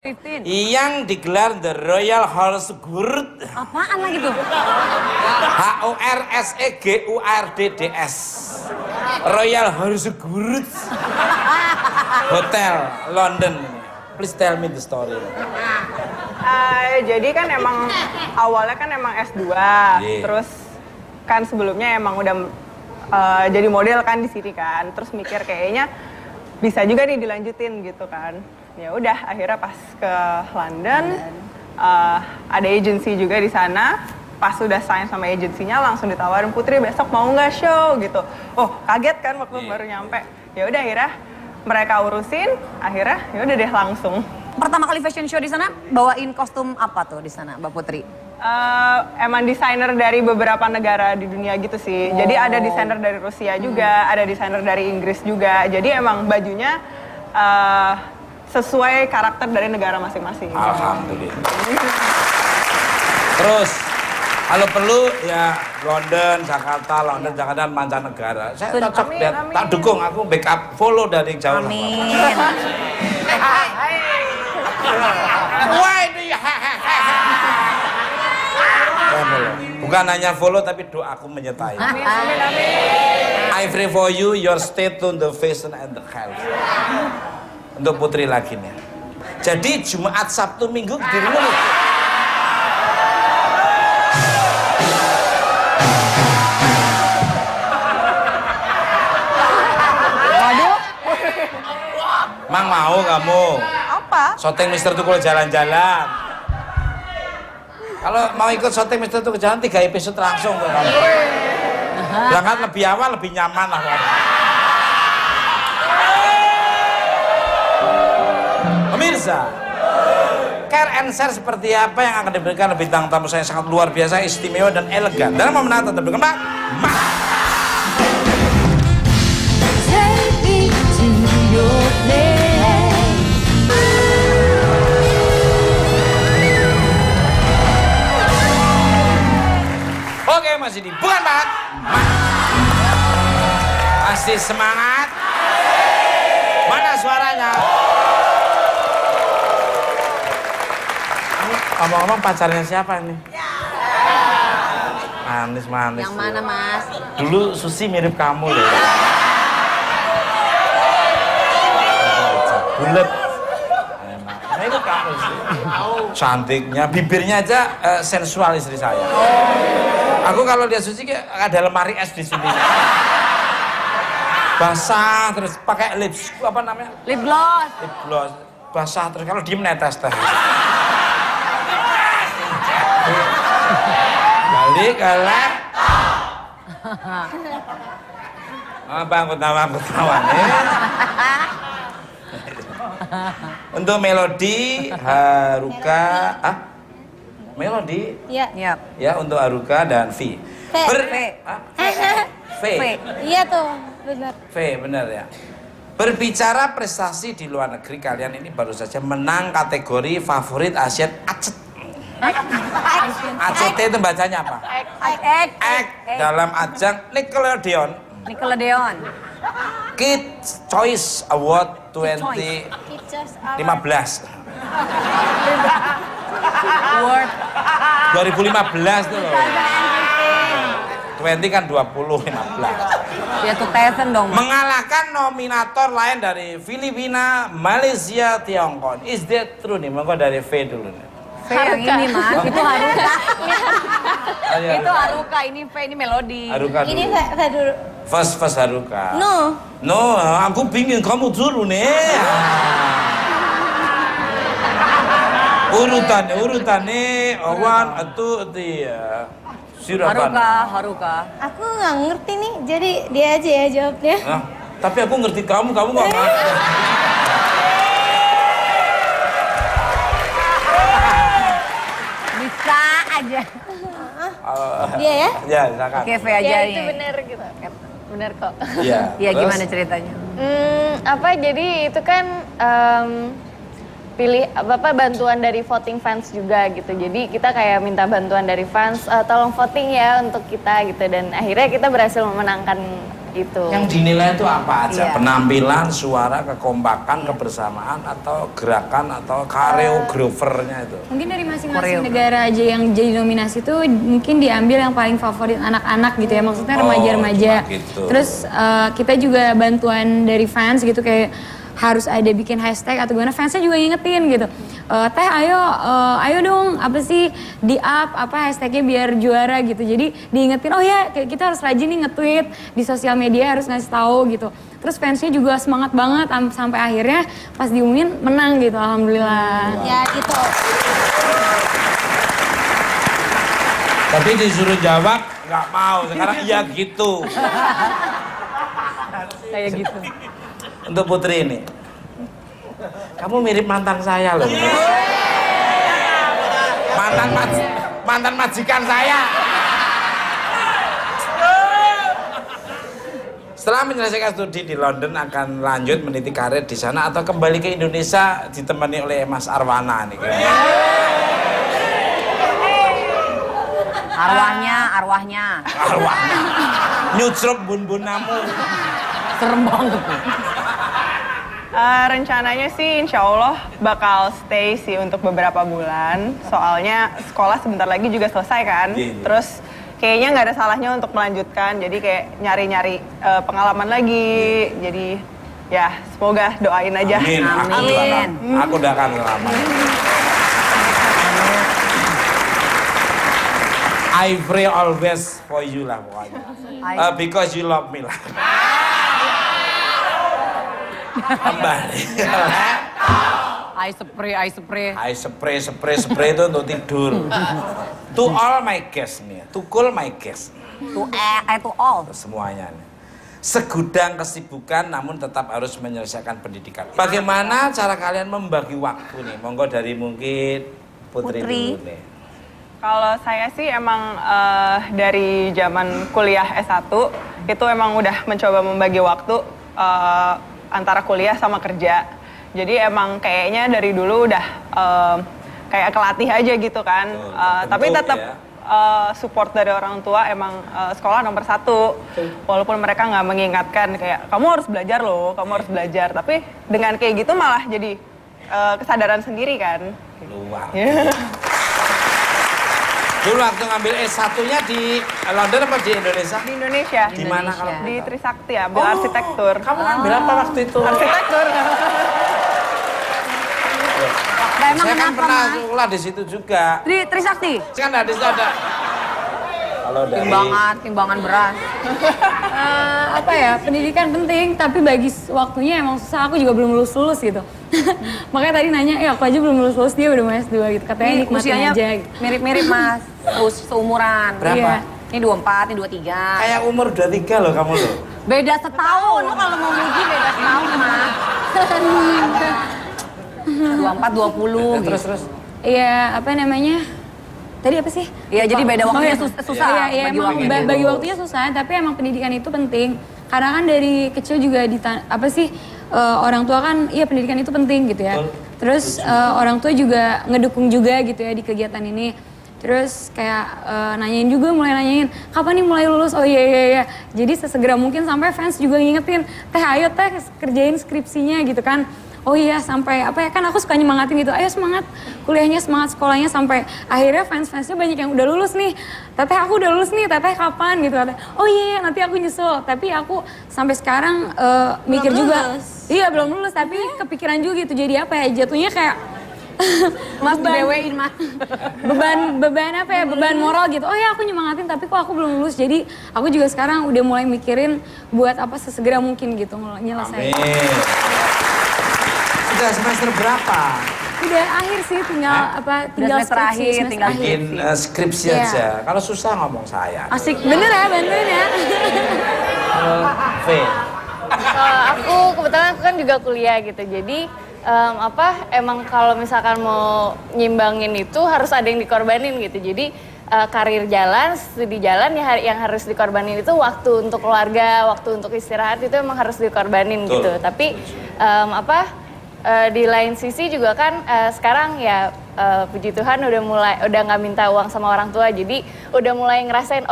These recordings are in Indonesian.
15. Yang digelar The Royal Horse Gurd. Apaan lagi tuh? HORSEGURDDS. Royal Horse Gurd Hotel London. Please tell me the story. Jadi kan emang awalnya kan emang S2, terus kan sebelumnya emang udah jadi model kan di sini kan, terus mikir kayaknya bisa juga nih dilanjutin gitu kan. Ya udah akhirnya pas ke London, ada agency juga di sana. Pas sudah sign sama agensinya langsung ditawarin, Putri besok mau nggak show gitu. Oh kaget kan waktu baru nyampe. Ya udah akhirnya mereka urusin, akhirnya ya udah deh langsung. Pertama kali fashion show di sana bawain kostum apa tuh di sana, Mbak Putri? Emang desainer dari beberapa negara di dunia gitu sih. Jadi ada desainer dari Rusia juga, ada desainer dari Inggris juga. Jadi emang bajunya sesuai karakter dari negara masing-masing. Alhamdulillah. Terus kalau perlu ya London, Jakarta, Jakarta, mancanegara. Saya cocok, tak dukung, aku backup, follow dari jauh. Amin. Why do you Bukan hanya follow tapi doaku menyertai. Amin, amin, amin. I pray for you, your stay tuned, the fashion and the health. Untuk Putri lagi nih. Jadi Jumat, Sabtu, Minggu dirimu nih. Waduh. Mang mau kamu? Apa? Syuting Mister Tukul jalan-jalan. Kalau mau ikut syuting Mister Tukul jalan 3 episode langsung tuh kamu. Berangkat lebih awal lebih nyaman lah kamu. Pemirsa, care and share seperti apa yang akan diberikan bintang tamu saya sangat luar biasa, istimewa dan elegan. Dan mau menata terbuka, Mbak. Oke, masih di bukan Pak. Masih semangat. Mana suaranya? Ngomong-ngomong pacarnya siapa nih? Manis. Yang mana, Mas? Dulu Susi mirip kamu loh. Bulet. Nah, itu kamu sih. Cantiknya, bibirnya aja sensual istri saya. Aku kalau lihat Susi kayak ada lemari es di sini. Basah terus pakai lips apa namanya? Lip gloss. Lip gloss. Basah terus kalau diem netes teh. Balik kalah. Apa aku tawa nih? Untuk melodi Haruka, melodi, Iya. ya untuk Haruka dan V. V. Iya tuh, benar. V benar ya. Berbicara prestasi di luar negeri, kalian ini baru saja menang kategori favorit Asian ACT. ACT itu bacanya apa? Dalam ajang Nickelodeon Kids Choice Award 2015. Award 2015 tuh loh. 20 kan 2015. Ya tuh Tyson dong. Mengalahkan nominator lain dari Filipina, Malaysia, Tiongkok. Is that true nih? Monggo dari V dulu nih. V yang ini, Mas. Itu Haruka. Ayo, Itu Haruka, ini V, ini melodi. Haruka dulu. Ini Pak dulu. First Haruka. No, aku pingin kamu dulu nih. Urutannya, one, two, three. Haruka. aku nggak ngerti nih, jadi dia aja ya jawabnya. Nah, tapi aku ngerti kamu nggak ngerti. Bisa aja. Dia ya? Ya, silakan. Oke, V aja Ya nih. itu benar gitu. Benar kok. Iya. Iya, terus? gimana ceritanya? Jadi itu kan bantuan dari voting fans juga gitu. Jadi kita kayak minta bantuan dari fans, tolong voting ya untuk kita gitu. Dan akhirnya kita berhasil memenangkan itu. Yang dinilai itu apa aja? Iya. Penampilan, suara, kekompakan, kebersamaan, atau gerakan, atau koreografernya itu? Mungkin dari masing-masing negara aja yang jadi nominasi tuh mungkin diambil yang paling favorit anak-anak gitu ya, maksudnya remaja-remaja. Gitu. Terus kita juga bantuan dari fans gitu, kayak harus ada bikin hashtag atau gimana, fansnya juga ngingetin gitu. Teh ayo dong apa sih di up apa hashtagnya biar juara gitu. Jadi diingetin, oh ya kita harus rajin nih nge-tweet di sosial media, harus ngasih tahu gitu. Terus fansnya juga semangat banget sampai akhirnya pas diumumin menang gitu, alhamdulillah. Ya gitu. Tapi disuruh jawab nggak mau, sekarang iya gitu. Kayak gitu. Untuk Putri ini, kamu mirip mantan saya loh. Mantan majikan saya. Setelah menyelesaikan studi di London, akan lanjut meniti karir di sana atau kembali ke Indonesia ditemani oleh Mas Arwana nih. Arwahnya. Nyucrup bun-bun namu. Serem banget. Rencananya sih insya Allah bakal stay sih untuk beberapa bulan. Soalnya sekolah sebentar lagi juga selesai kan. Terus kayaknya nggak ada salahnya untuk melanjutkan. Jadi kayak nyari-nyari pengalaman lagi. Jadi ya semoga doain aja. Amin. Aku udah akan lama. I pray always for you lah pokoknya. Because you love me lah. Kembali. I spray itu untuk tidur. To all my guests nih, to cool my guests. To all. Semuanya nih. Segudang kesibukan namun tetap harus menyelesaikan pendidikan. Bagaimana cara kalian membagi waktu nih? Monggo dari mungkin Putri. Dulu nih. Kalau saya sih emang dari zaman kuliah S1 itu emang udah mencoba membagi waktu antara kuliah sama kerja. Jadi emang kayaknya dari dulu udah kayak kelatih aja gitu kan. Tapi tetap support dari orang tua emang sekolah nomor 1. Walaupun mereka nggak mengingatkan kayak kamu harus belajar loh, kamu harus belajar. Tapi dengan kayak gitu malah jadi kesadaran sendiri kan. Luar. Dulu waktu ngambil S1-nya di London apa di Indonesia? Di Indonesia. Di mana kalau? Di Trisakti ya, ambil arsitektur. Kamu ngambil apa waktu itu? Arsitektur. Saya kan pernah sekolah di situ juga. Di Trisakti? Kan ada di situ ada. Kalau dari Timbangan beras. Apa ya, pendidikan penting tapi bagi waktunya emang susah. Aku juga belum lulus gitu. Makanya tadi nanya, aku aja belum lulus, dia udah mau S2 gitu. Katanya nikmatin usianya aja gitu. mirip-mirip Mas. Seumuran. Berapa? Iya. Ini 24, ini 23. Kayak umur 23 loh kamu loh. Beda setahun. Lu kalau mau muji beda setahun, Mas. 24, 20 gitu. Terus. Iya, apa namanya? Tadi apa sih? Iya, jadi beda waktunya susah. Iya, emang bagi waktunya susah, tapi emang pendidikan itu penting. Karena kan dari kecil juga orang tua kan, iya pendidikan itu penting gitu ya. Terus orang tua juga ngedukung juga gitu ya di kegiatan ini. Terus kayak mulai nanyain, kapan nih mulai lulus? Oh iya. Jadi sesegera mungkin sampai fans juga ngingetin, ayo kerjain skripsinya gitu kan. Oh iya, sampai kan aku suka nyemangatin gitu, ayo semangat kuliahnya, semangat sekolahnya, sampai akhirnya fans-fansnya banyak yang udah lulus nih. Teteh aku udah lulus nih, teteh kapan gitu. Oh iya, nanti aku nyusul. Tapi aku sampai sekarang mikir juga, iya belum lulus, tapi kepikiran juga gitu. Jadi apa ya, jatuhnya kayak Mas dewein Mas. beban moral gitu. Oh ya, aku nyemangatin tapi kok aku belum lulus. Jadi aku juga sekarang udah mulai mikirin buat apa sesegera mungkin gitu nyelesain. Udah semester berapa? Udah akhir sih, tinggal semester akhir, tinggal bikin skripsi aja. Kalau susah ngomong saya. Asik. Bener ya, bantuin ya. V. Aku kebetulan kan juga kuliah gitu. Jadi emang kalau misalkan mau nyimbangin itu harus ada yang dikorbanin gitu. Jadi karir jalan, studi jalan yang harus dikorbanin itu waktu untuk keluarga, waktu untuk istirahat itu emang harus dikorbanin gitu. Tapi di lain sisi juga kan sekarang ya puji Tuhan udah nggak minta uang sama orang tua, jadi udah mulai ngerasain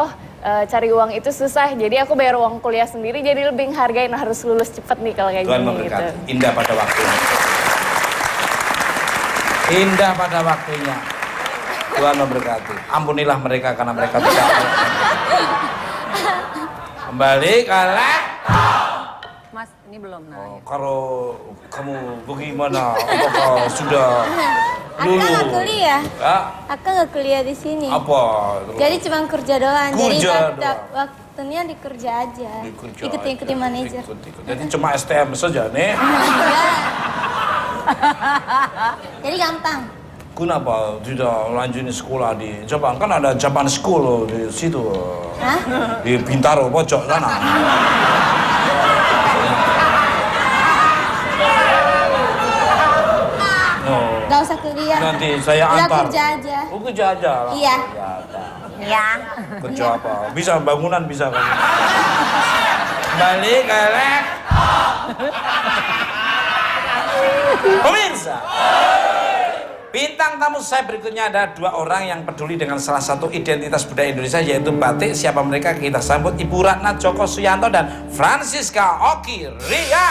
cari uang itu susah. Jadi aku bayar uang kuliah sendiri, jadi lebih hargain harus lulus cepet nih kalau kayak Tuhan gini memberkati. gitu. Indah pada waktunya. Indah pada waktunya. Tuhan memberkati. Ampunilah mereka karena mereka tidak. Kembali ke laptop. Mas, ini belum Oh, nanya. kalau kamu bagaimana? Apakah sudah Aku nggak kuliah. Ya? Aku nggak kuliah di sini. Apa? Jadi cuma kerja doang. Jadi Kerja doang. waktunya di kerja aja. Dikerja Ikuti aja. manajer. Ikut. Jadi cuma STM saja nih. Jadi gampang. Kenapa tidak lanjutin sekolah di Jepang? Kan ada Japan School di situ. Hah? Di Bintaro pojok sana. Oh, Gak usah kuliah. nanti saya Udah antar. kerja aja. Oh, kerja aja lah. Iya. Kerja aja. Ya. Kerja apa? Bisa bangunan bisa kan? Balik ke laptop. Pemirsa, bintang tamu saya berikutnya ada dua orang yang peduli dengan salah satu identitas budaya Indonesia yaitu batik. Siapa mereka? Kita sambut Ibu Ratna Djoko Suyanto dan Francisca Oki Ria.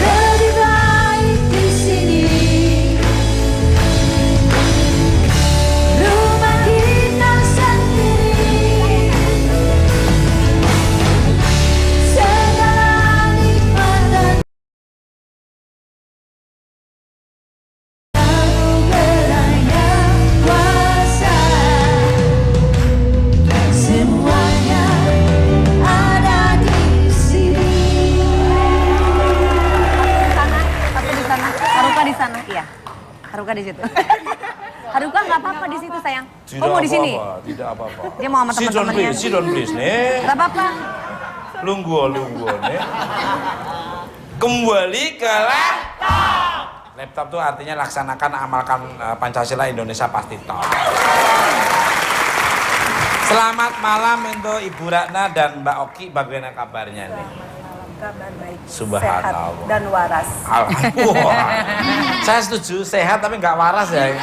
Lebih baik di sini. Rumah kita sendiri. Segala nikmat dan anugerahnya kuasa. Semuanya ada di sini. Satu di sana. Haruka di sana. Iya. Haruka di situ. Haruka nggak apa-apa di situ sayang. Tidak Oh mau di sini? apa-apa, tidak apa-apa. Dia mau sama Sit down teman-temannya. please, sit down please nih. Gak apa-apa. Lungguh nih. Kembali ke laptop. Laptop itu artinya laksanakan amalkan Pancasila Indonesia pasti top. Selamat malam untuk Ibu Ratna dan Mbak Oki, bagaimana kabarnya nih? Kabar baik, Subhanallah. sehat dan waras. Alhamdulillah. Saya setuju, sehat tapi nggak waras ya.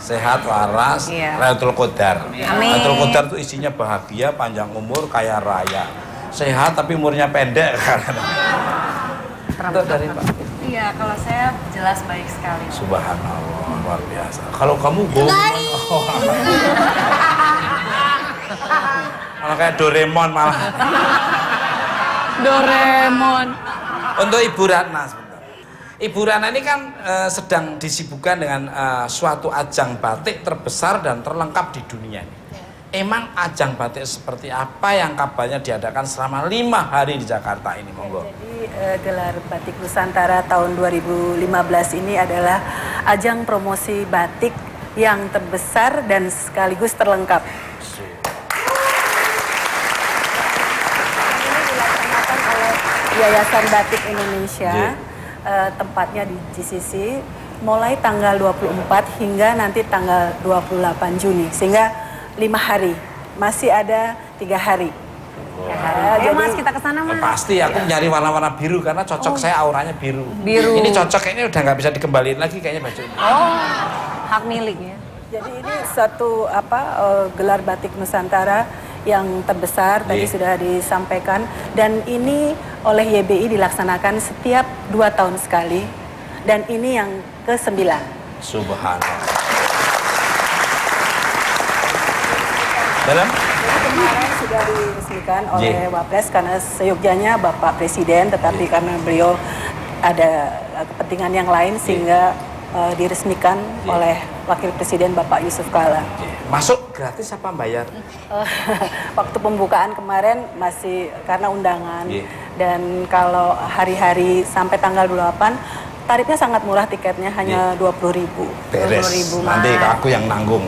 Sehat, waras, Iya. Lailatul Qadar. Amin. Lailatul Qadar itu isinya bahagia, panjang umur, kaya raya. Sehat tapi umurnya pendek. Untuk dari Pak. Iya, kalau saya jelas baik sekali. Subhanallah, luar biasa. Kalau kamu bohong. Oh. Malah kayak Doraemon malah. Doraemon. Untuk Ibu Ratna sebentar. Ibu Ratna ini kan sedang disibukkan dengan suatu ajang batik terbesar dan terlengkap di dunia. Emang ajang batik seperti apa yang kabarnya diadakan selama 5 hari di Jakarta ini, monggo? Jadi gelar Batik Nusantara tahun 2015 ini adalah ajang promosi batik yang terbesar dan sekaligus terlengkap. Ini dilaksanakan oleh Yayasan Batik Indonesia, tempatnya di GCC, mulai tanggal 24 hingga nanti tanggal 28 Juni, sehingga 5 hari, masih ada 3 hari. Ayo Mas kita ke sana Mas. Pasti aku nyari warna-warna biru karena cocok saya auranya biru. Biru. Ini cocok kayaknya udah nggak bisa dikembaliin lagi kayaknya baju ini. Oh, hak miliknya. Jadi ini satu gelar batik Nusantara yang terbesar tadi sudah disampaikan, dan ini oleh YBI dilaksanakan setiap 2 tahun sekali, dan ini yang ke-9. Subhanallah. Dalam? Jadi kemarin sudah diresmikan oleh Wapres karena seyogyanya Bapak Presiden, tetapi karena beliau ada kepentingan yang lain sehingga diresmikan oleh Wakil Presiden Bapak Yusuf Kala. Masuk gratis apa bayar? Waktu pembukaan kemarin masih karena undangan, dan kalau hari-hari sampai tanggal 28 tarifnya sangat murah, tiketnya hanya 20.000. Beres. 20.000 Nanti aku yang nanggung.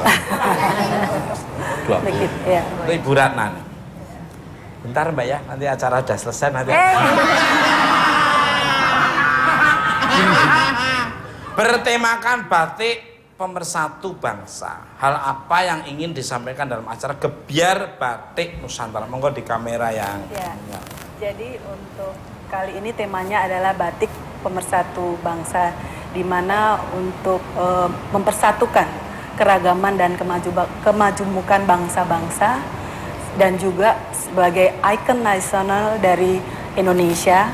20. Begitu, ya. Itu Ibu Ratna. Bentar Mbak ya, nanti acara udah selesai nanti. Bertemakan batik pemersatu bangsa. Hal apa yang ingin disampaikan dalam acara Gebyar Batik Nusantara? Monggo di kamera yang. Ya. Jadi untuk kali ini temanya adalah batik pemersatu bangsa, di mana untuk mempersatukan keragaman dan kemajumukan bangsa-bangsa dan juga sebagai ikon nasional dari Indonesia,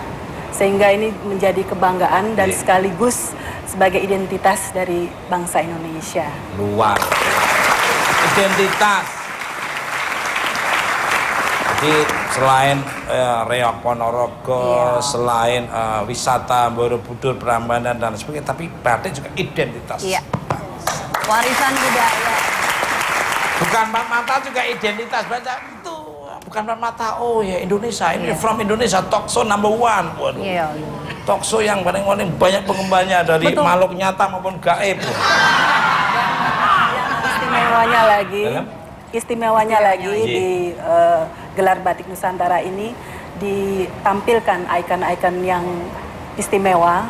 sehingga ini menjadi kebanggaan dan sekaligus sebagai identitas dari bangsa Indonesia. Luar identitas. Jadi selain Reok Ponorogo, selain wisata Borobudur, Prambanan dan sebagainya, tapi batik juga identitas. Iya. Warisan budaya. Bukan empat mata juga identitas, baca itu bukan empat mata. Oh ya Indonesia, ini from Indonesia, talk show number 1. Waduh. Iya. Talk show yang paling banyak penggembarnya dari makhluk nyata maupun gaib. Istimewanya lagi di gelar Batik Nusantara ini ditampilkan ikon-ikon yang istimewa.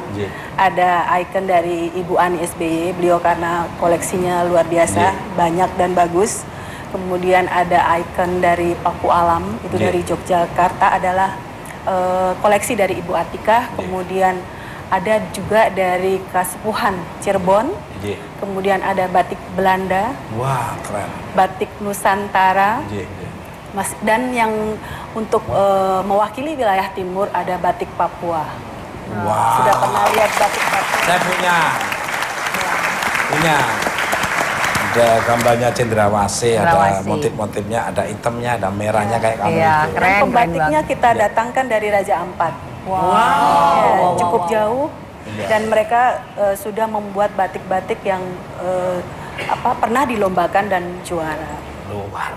Ada ikon dari Ibu Ani SBY, beliau karena koleksinya luar biasa, banyak dan bagus. Kemudian ada ikon dari Paku Alam, itu dari Yogyakarta, adalah koleksi dari Ibu Atika. Kemudian ada juga dari Kasepuhan Cirebon. Kemudian ada batik Belanda. Wah, keren. Batik Nusantara. Dan yang untuk mewakili wilayah timur ada batik Papua. Wow. Sudah pernah lihat batik Papua? Saya punya. Ada gambarnya Cendrawasih, ada motif-motifnya, ada hitamnya, ada merahnya kayak kamu itu. Dan pembatiknya kita datangkan dari Raja Ampat. Cukup jauh. Dan mereka sudah membuat batik-batik yang pernah dilombakan dan juara. Luar.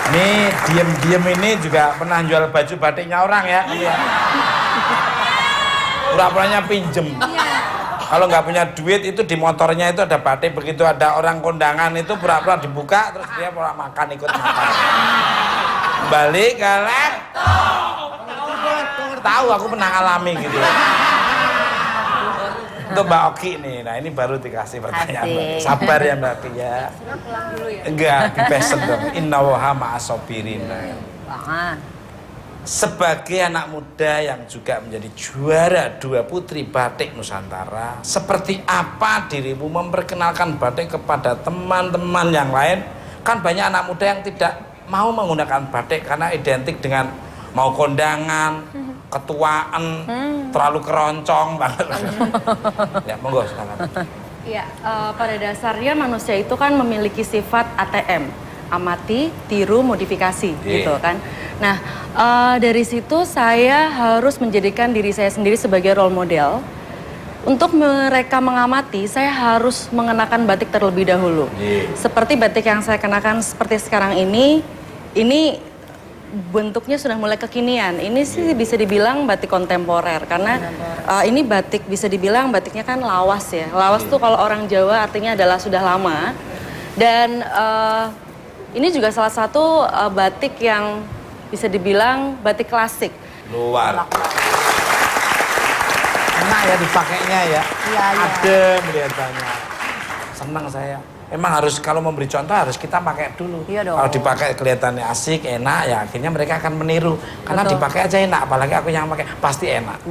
Ini diem-diem ini juga pernah jual baju batiknya orang ya. Pura-puranya pinjem. Kalau nggak punya duit itu di motornya itu ada batik, begitu ada orang kondangan itu pura-pura dibuka terus dia pura makan, ikut makan. Balik ke laptop. Tahu aku pernah alami gitu. Untuk Mbak Oki nih, nah ini baru dikasih pertanyaan. Sabar ya Mbak Oki ya. Enggak, dipesen dong. Inna waha ma'asobirin. Sebagai anak muda yang juga menjadi juara 2 putri batik Nusantara, seperti apa dirimu memperkenalkan batik kepada teman-teman yang lain? Kan banyak anak muda yang tidak mau menggunakan batik karena identik dengan mau kondangan, ketuaan, terlalu keroncong banget. Ya, monggo silakan. Ya, pada dasarnya manusia itu kan memiliki sifat ATM, amati, tiru, modifikasi, gitu kan. Nah, dari situ saya harus menjadikan diri saya sendiri sebagai role model. Untuk mereka mengamati, saya harus mengenakan batik terlebih dahulu. Seperti batik yang saya kenakan seperti sekarang ini bentuknya sudah mulai kekinian. Ini sih bisa dibilang batik kontemporer karena ini batik bisa dibilang batiknya kan lawas ya. Lawas tuh kalau orang Jawa artinya adalah sudah lama. Dan ini juga salah satu batik yang bisa dibilang batik klasik. Luar. Enak ya dipakainya ya. Adem kelihatannya. Senang saya. Emang harus kalau memberi contoh harus kita pakai dulu. Kalau dipakai kelihatannya asik, enak, ya akhirnya mereka akan meniru. Karena dipakai aja enak, apalagi aku yang pakai pasti enak.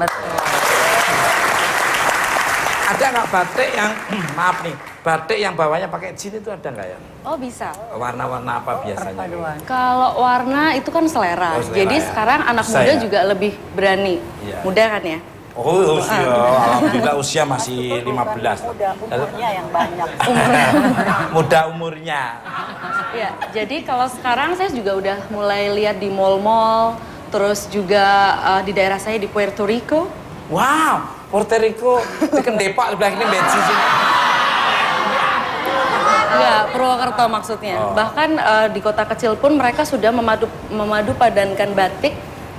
Ada nggak batik yang, maaf nih, batik yang bawahnya pakai jin itu ada nggak ya? Oh bisa. Warna-warna apa biasanya? Kalau warna itu kan selera. Jadi sekarang anak muda juga lebih berani. Muda kan ya? Oh usia, alhamdulillah usia masih 15. Muda umurnya yang banyak. Muda umurnya. Ya, jadi kalau sekarang saya juga udah mulai lihat di mall-mall, terus juga di daerah saya di Puerto Rico. Wow, Puerto Rico, tekan Depok sebelah ini bensin sini. Enggak, Purwokerto maksudnya. Bahkan di kota kecil pun mereka sudah memadu padankan batik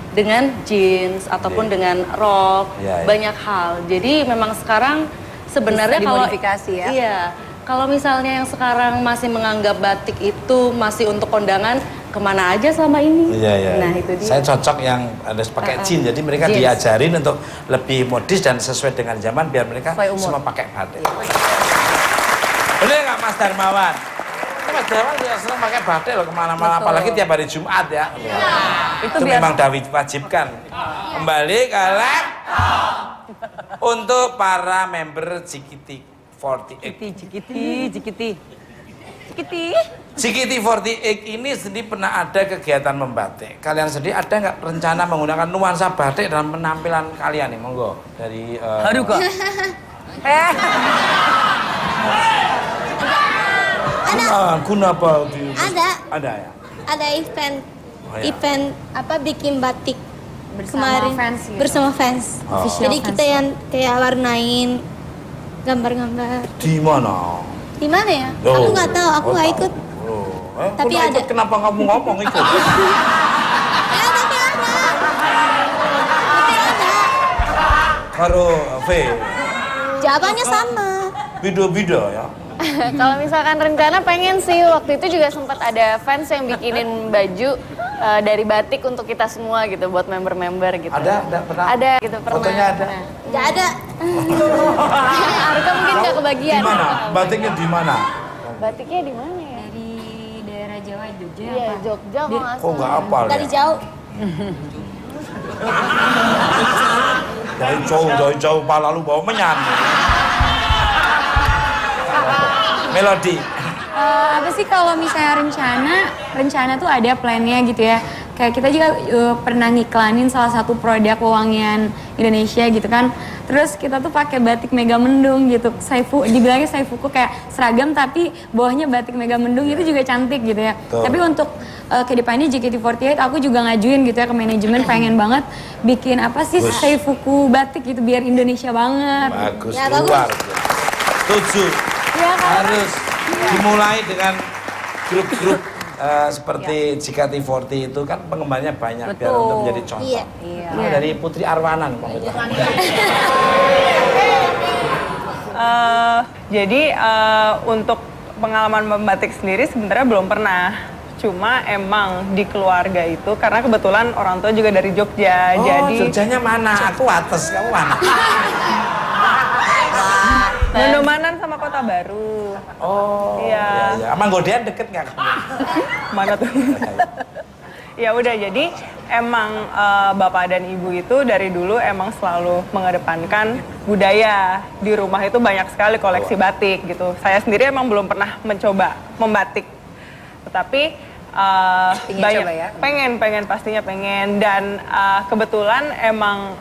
dengan jeans ataupun dengan rok, banyak hal. Jadi memang sekarang sebenarnya kalau dimodifikasi ya. Iya. Kalau misalnya yang sekarang masih menganggap batik itu masih untuk kondangan, kemana aja selama ini? Nah, itu dia. Saya cocok yang harus pakai jeans, jadi mereka diajarin untuk lebih modis dan sesuai dengan zaman biar mereka semua pakai batik. Boleh nggak Mas Darmawan? Mas Darmawan juga senang pakai batik loh kemana-mana, apalagi tiap hari Jumat ya. Itu memang diwajibkan. Kembali ke laptop. Untuk para member Cikitik Cikiti. JKT48 ini sendiri pernah ada kegiatan membatik. Kalian sendiri ada nggak rencana menggunakan nuansa batik dalam penampilan kalian nih? Monggo dari Haruka. Guna apa? Ada ya. ada event Oh, ya. event apa bikin batik Bersama kemarin fans gitu. bersama fans. Oh. Official Jadi fans. kita yang kayak warnain gambar-gambar. Di mana? Di mana ya? Oh. Aku nggak tahu, aku nggak ikut. Tapi Tapi ada. ikut, kenapa kamu ngomong ikut? Ya, tapi ada. Karo V. Jawabannya sama. Bido-bido ya. Kalau misalkan rencana pengen sih, waktu itu juga sempat ada fans yang bikinin baju dari batik untuk kita semua gitu, buat member-member gitu. Ada pernah? Ada gitu, pernah. Fotonya ada? pernah. Nggak ada. Arka mungkin nggak kebagian. Di mana? Batiknya di mana? Batiknya di mana ya? Dari daerah Jawa, Jogja Iya, apa? Jogja kalau nggak Kok nggak salah. hafal Dari ya? jauh. Dari jauh pala lu bawa menyan. Melodi. Apa sih kalau misalnya rencana tuh ada plannya gitu ya. Kayak kita juga pernah ngiklanin salah satu produk wewangian Indonesia gitu kan. Terus kita tuh pakai batik Megamendung gitu. Dibilangnya saifuku kayak seragam tapi bawahnya batik Megamendung itu juga cantik gitu ya. Tuh. Tapi untuk kedepannya JKT48 aku juga ngajuin gitu ya ke manajemen, pengen banget bikin apa sih Bagus. saifuku batik gitu biar Indonesia banget. Bagus, Ya, luar. Setuju. Iya kan? Harus dimulai dengan grup-grup seperti JKT40 itu kan pengembangannya banyak biar Betul. untuk menjadi contoh. Iya. Nah, dari Putri Arwanan. Jadi untuk pengalaman membatik sendiri sebenarnya belum pernah. Cuma emang di keluarga itu karena kebetulan orang tua juga dari Jogja. Oh, jadi Jogjanya mana? Aku atas, kamu mana? Mandomanan sama Kota Baru. Oh, Iya. iya. Manggodean deket nggak kamu? Mana tuh? Ya udah, jadi emang bapak dan ibu itu dari dulu emang selalu mengedepankan budaya. Di rumah itu banyak sekali koleksi batik gitu. Saya sendiri emang belum pernah mencoba membatik, tetapi Ingin banyak coba ya? pengen pastinya pengen. Dan kebetulan emang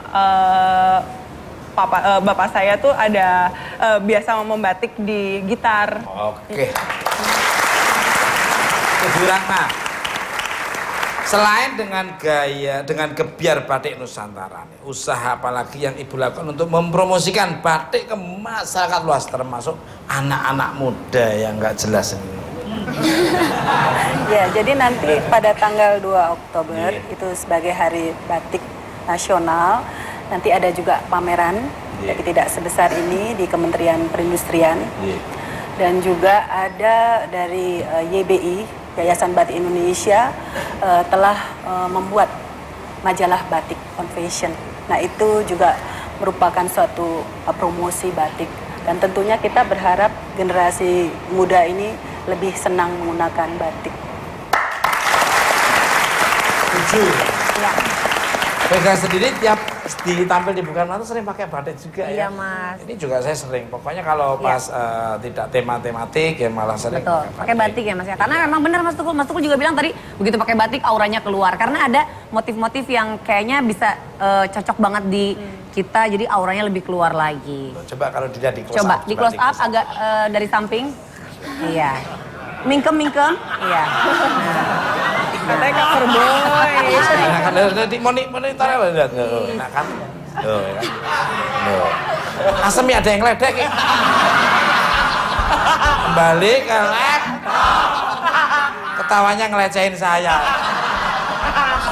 bapak saya tuh ada biasa membatik di gitar. Oke. Ibu Ratna, selain dengan gaya, dengan gebiar batik Nusantara, usaha apalagi yang Ibu lakukan untuk mempromosikan batik ke masyarakat luas, termasuk anak-anak muda yang nggak jelas ini? Ya, jadi nanti pada tanggal 2 Oktober itu sebagai Hari Batik Nasional, nanti ada juga pameran, tapi tidak sebesar ini di Kementerian Perindustrian. Dan juga ada dari YBI, Yayasan Batik Indonesia, telah membuat majalah batik Confession. Nah, itu juga merupakan suatu promosi batik. Dan tentunya kita berharap generasi muda ini lebih senang menggunakan batik. Setuju. Iya. Vega sendiri tiap ditampil di Bukan Mata sering pakai batik juga ya? Iya, Mas. Ini juga saya sering, pokoknya kalau pas tidak tema-tematik ya malah sering Betul, pakai batik ya Mas ya. Karena memang benar Mas Tukul juga bilang tadi begitu pakai batik auranya keluar. Karena ada motif-motif yang kayaknya bisa cocok banget di kita, jadi auranya lebih keluar lagi. Coba kalau dilihat di close Coba up. di close up agak dari samping. Iya. Mingkem. Iya. Katanya cover boy. Nah, kan di monitor ya lihat. Enak kan? Tuh, ya kan? Tuh. Asem ya ada yang ledek ya. Kembali ke laptop. Ketawanya ngelecehin saya.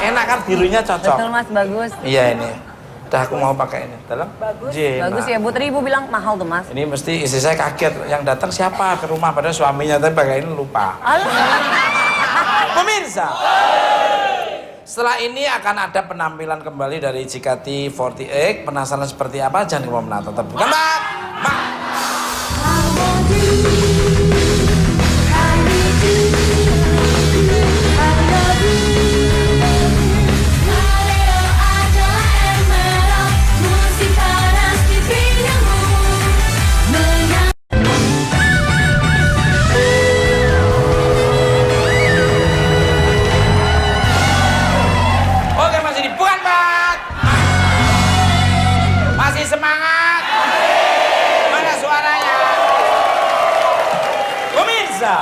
Enak kan, birunya cocok. Betul Mas, bagus. Iya ini. Udah aku mau pakai ini. Dalam? Bagus. Bagus ya, Bu Tri, Ibu bilang mahal tuh Mas. Ini mesti istri saya kaget. Yang datang siapa ke rumah padahal suaminya, tapi pakai ini lupa. Pemirsa, setelah ini akan ada penampilan kembali dari JKT48. Penasaran seperti apa? Jangan kemana-mana, tetap Bukan semangat. Mana suaranya? Pemirsa,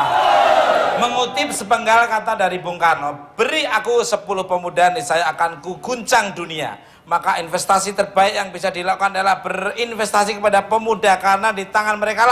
mengutip sepenggal kata dari Bung Karno, beri aku 10 pemuda, niscaya akan kuguncang dunia. Maka investasi terbaik yang bisa dilakukan adalah berinvestasi kepada pemuda, karena di tangan mereka lah